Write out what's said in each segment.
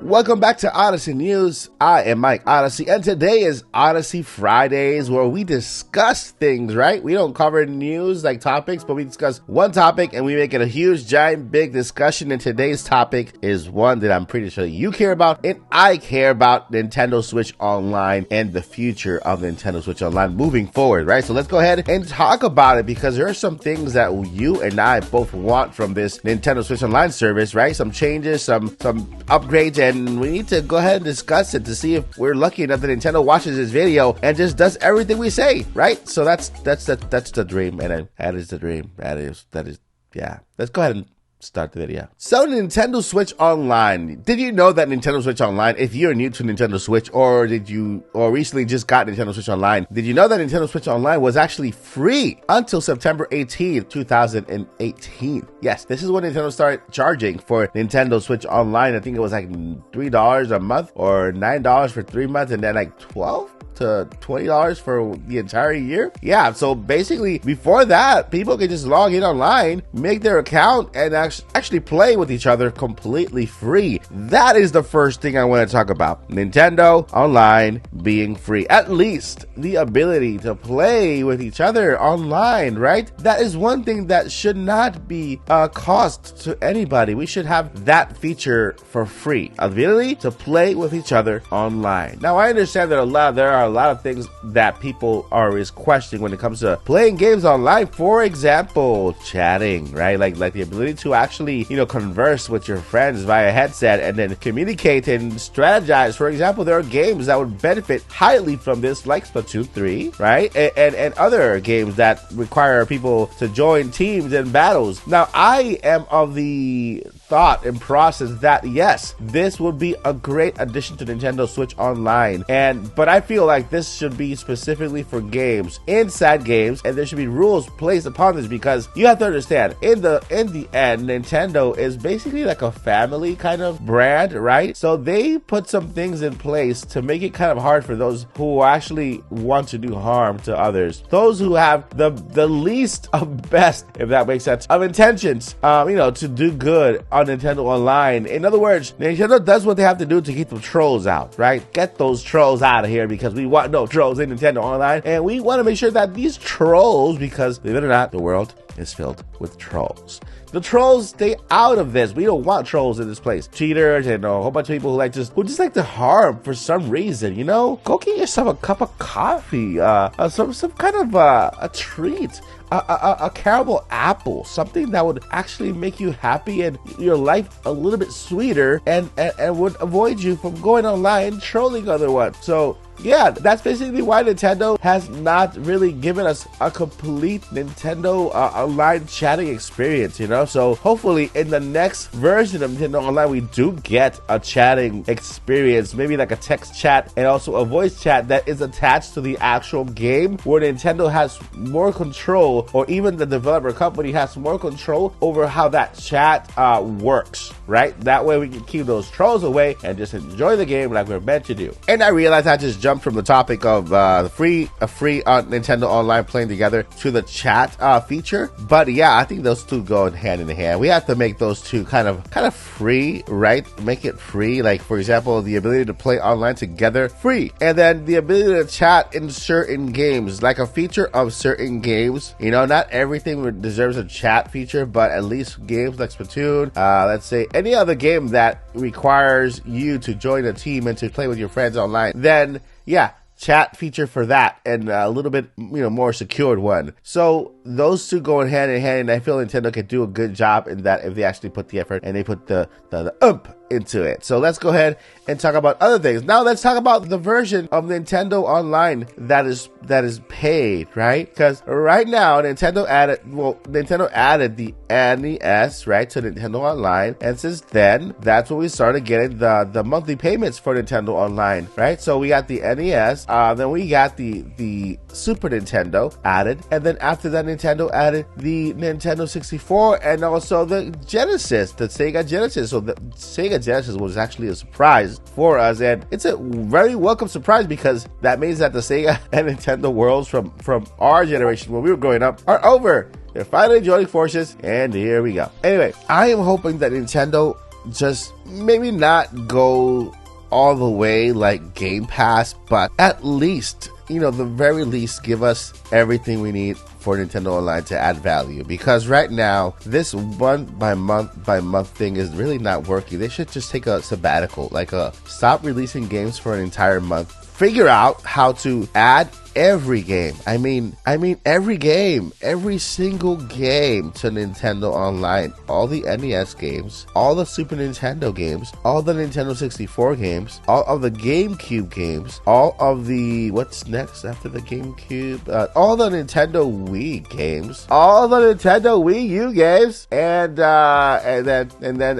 Welcome back to Odyssey News. I am Mike Odyssey, and today is Odyssey Fridays, where we discuss things, right? We don't cover news like topics, but we discuss one topic and we make it a huge, giant, big discussion. And today's topic is one that I'm pretty sure you care about, and I care about: Nintendo Switch Online and the future of Nintendo Switch Online moving forward, right? So let's go ahead and talk about it, because there are some things that you and I both want from this Nintendo Switch Online service, right? Some changes, some upgrades, and we need to go ahead and discuss it to see if we're lucky enough that Nintendo watches this video and just does everything we say, right? So that's the dream, and that is the dream. That is, yeah. Let's go ahead and start the video. So Nintendo Switch Online. Did you know that Nintendo Switch Online, if you're new to Nintendo Switch, or recently just got Nintendo Switch Online, did you know that Nintendo Switch Online was actually free until September 18th, 2018? Yes, this is when Nintendo started charging for Nintendo Switch Online. I think it was like $3 a month or $9 for 3 months, and then like $12 to $20 for the entire year. Yeah, so basically before that, people could just log in online, make their account, and actually play with each other completely free. That is the first thing I want to talk about. Nintendo Online being free. At least the ability to play with each other online, right? That is one thing that should not be a cost to anybody. We should have that feature for free. Ability to play with each other online. Now, I understand that there are a lot of things that people are questioning when it comes to playing games online. For example, chatting, right? Like the ability to actually, converse with your friends via headset and then communicate and strategize. For example, there are games that would benefit highly from this, like Splatoon 3, right? And other games that require people to join teams and battles. Now, I am of the thought and process that yes, this would be a great addition to Nintendo Switch Online, but I feel like this should be specifically for games, inside games, and there should be rules placed upon this, because you have to understand, in the end, Nintendo is basically like a family kind of brand, right? So they put some things in place to make it kind of hard for those who actually want to do harm to others, those who have the least of best, if that makes sense, of intentions, to do good on Nintendo Online. In other words, Nintendo does what they have to do to keep the trolls out, right? Get those trolls out of here, because we want no trolls in Nintendo Online, and we want to make sure that these trolls, because believe it or not, the world is filled with trolls. The trolls stay out of this. We don't want trolls in this place. Cheaters and a whole bunch of people who just like to harm for some reason. Go get yourself a cup of coffee, some kind of a treat. A caramel apple, something that would actually make you happy and your life a little bit sweeter, and would avoid you from going online trolling other ones. So yeah, that's basically why Nintendo has not really given us a complete Nintendo Online chatting experience, So hopefully in the next version of Nintendo Online, we do get a chatting experience, maybe like a text chat and also a voice chat that is attached to the actual game, where Nintendo has more control, or even the developer company has more control over how that chat works, right? That way we can keep those trolls away and just enjoy the game like we're meant to do. And I realized I just jumped from the topic of free Nintendo Online playing together to the chat feature, but yeah, I think those two go hand in hand. We have to make those two kind of free, right? Make it free. Like, for example, the ability to play online together, free, and then the ability to chat in certain games, like a feature of certain games. Not everything deserves a chat feature, but at least games like Splatoon, let's say any other game that requires you to join a team and to play with your friends online, then yeah, chat feature for that, and a little bit more secured one. So those two go hand in hand, and I feel Nintendo can do a good job in that if they actually put the effort and they put the oomph into it. So let's go ahead and talk about other things. Now let's talk about the version of Nintendo Online that is paid, right? Because right now Nintendo added the NES, right, to Nintendo Online, and since then that's when we started getting the monthly payments for Nintendo Online, right? So we got the NES, then we got the Super Nintendo added, and then after that Nintendo added the Nintendo 64 and also the Genesis, the Sega Genesis. So the Sega Genesis was actually a surprise for us, and it's a very welcome surprise, because that means that the Sega and Nintendo worlds from our generation when we were growing up are over. They're finally joining forces, and here we go. Anyway, I am hoping that Nintendo just maybe not go all the way like Game Pass, but at least, you know, the very least, give us everything we need for Nintendo Online to add value. Because right now, this month by month thing is really not working. They should just take a sabbatical, like stop releasing games for an entire month. Figure out how to add every game. I mean every game, every single game to Nintendo Online. All the NES games, all the Super Nintendo games, all the Nintendo 64 games, all of the GameCube games, all of the, what's next after the GameCube? All the Nintendo Wii games, all the Nintendo Wii U games, and then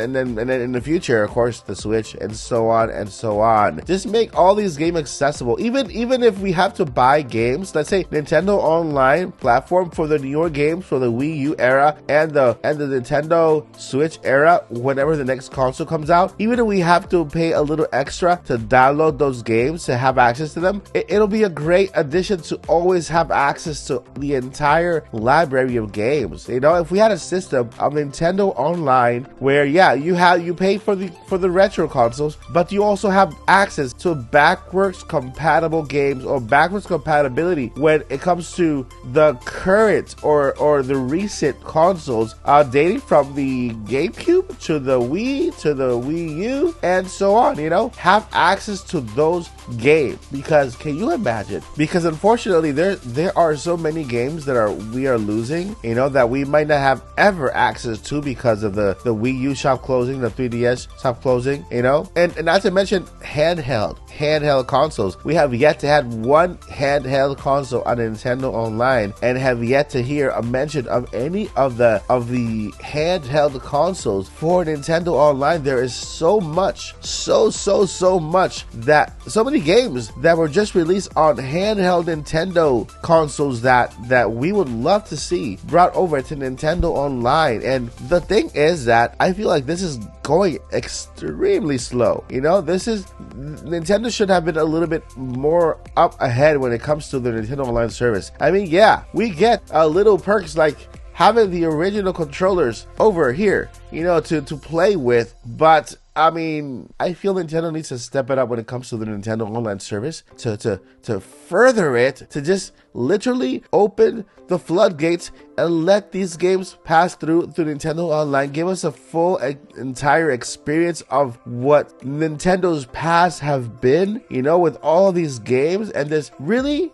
in the future, of course, the Switch, and so on and so on. Just make all these games accessible. Even if we have to buy games, let's say Nintendo Online platform for the newer games for the Wii U era and the Nintendo Switch era, whenever the next console comes out, even if we have to pay a little extra to download those games to have access to them, it'll be a great addition to always have access to the entire library of games. You know, if we had a system of Nintendo Online where, yeah, you pay for the retro consoles, but you also have access to backwards compatible games or backwards compatibility when it comes to the current or the recent consoles, dating from the GameCube to the Wii to the Wii U and so on. You know, have access to those games, because can you imagine? Because unfortunately, there are so many games that we are losing, you know, that we might not have ever access to because of the Wii U shop closing, the 3DS shop closing, you know, and not to mention handheld consoles. We have yet to have one handheld console on Nintendo Online, and have yet to hear a mention of any of the handheld consoles for Nintendo Online. There is so much, so much, that so many games that were just released on handheld Nintendo consoles that we would love to see brought over to Nintendo Online. And the thing is that I feel like this is going extremely slow. You know, Nintendo should have been a little bit more up ahead when it comes to the Nintendo Online service. I mean, yeah, we get little perks like having the original controllers over here, you know, to play with, but I mean, I feel Nintendo needs to step it up when it comes to the Nintendo Online service to further it, to just literally open the floodgates and let these games pass through Nintendo Online. Give us a full entire experience of what Nintendo's past have been, you know, with all of these games, and just really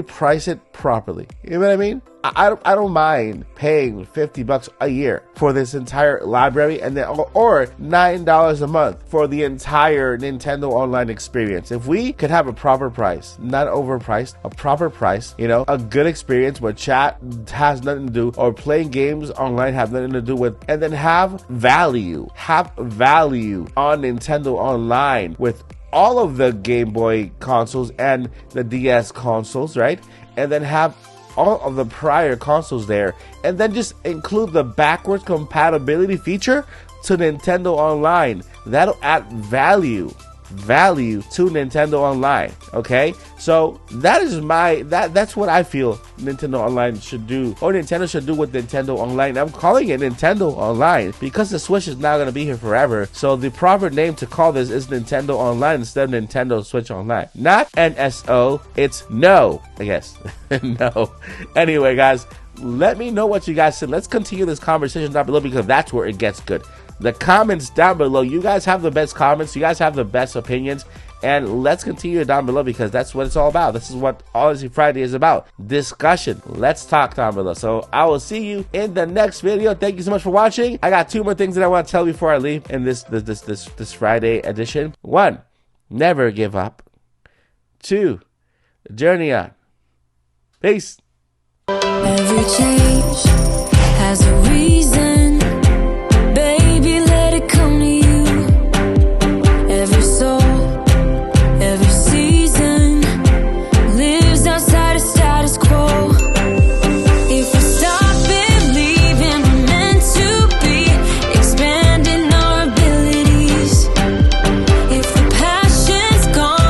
price it properly. You know what I mean? I don't mind paying $50 a year for this entire library, and then or $9 a month for the entire Nintendo Online experience. If we could have a proper price, not overpriced, a proper price, you know, a good experience where chat has nothing to do, or playing games online have nothing to do with, and then have value on Nintendo Online with all of the Game Boy consoles and the DS consoles, right? And then have all of the prior consoles there, and then just include the backwards compatibility feature to Nintendo Online. That'll add value to Nintendo Online. Okay, so that's what I feel Nintendo Online should do, or Nintendo should do with Nintendo Online. I'm calling it Nintendo Online because the Switch is not going to be here forever, so the proper name to call this is Nintendo Online instead of Nintendo Switch Online. Not NSO, it's no, I guess. No. Anyway, guys, let me know what you guys said. Let's continue this conversation down below, because that's where it gets good. The comments down below, you guys have the best comments, you guys have the best opinions, and let's continue down below, because that's what it's all about. This is what Odyssey Friday is about. Discussion. Let's talk down below. So I will see you in the next video. Thank you so much for watching. I got 2 more things that I want to tell you before I leave in this Friday edition. 1, never give up. 2, journey on. Peace. Every change